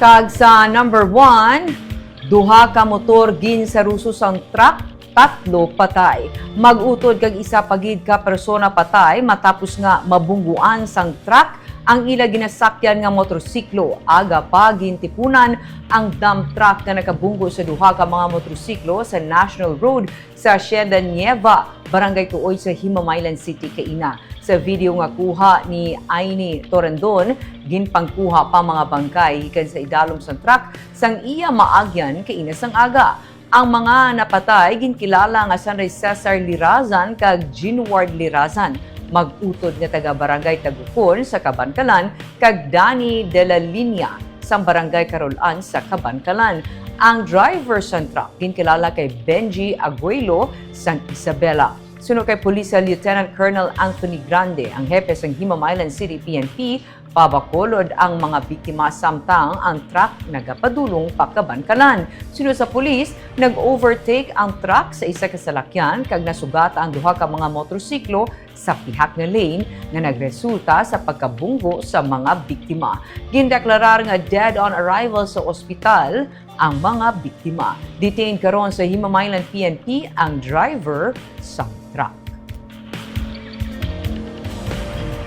Kag sa number 1, duha ka motor gin sa rusos ang truck, 3 patay. Mag-utod kag isa pagid ka persona patay matapos nga mabungguan sang truck ang ila ginasakyan nga motorsiklo. Aga pa gintipunan ang dump truck nga nakabunggo sa duha ka mga motorsiklo sa National Road sa Hacienda Nieva, Barangay Tuoy sa Himamaylan City, Kaina. Sa video nga kuha ni Aini Torendon, ginpangkuha pa mga bangkay ikan sa idalom sang truck sang iya maagyan kaina sang aga. Ang mga napatay ginkilala nga sanay Cesar Lirazan kag Ginward Lirazan. Mag-utod nga taga Barangay Tagukon sa Kabankalan kag Dani de la Linya sa Barangay Carolan sa Kabankalan. Ang driver sa truck ginkilala kay Benji Aguilo sang Isabela. Sunod kay Pulisya Lieutenant Colonel Anthony Grande, ang hepe ng Himamaylan City PNP, pabakolod ang mga biktima samtang ang truck nagapadulong pa Kabankalan. Sunod sa pulis, nag-overtake ang truck sa isa ka salakyan kag nasugata ang duha ka mga motorsiklo sa pihak nga lane nga nagresulta sa pagkabunggo sa mga biktima. Gindeklarar nga dead on arrival sa ospital ang mga biktima. Detained karon sa Himamaylan PNP ang driver sa truck.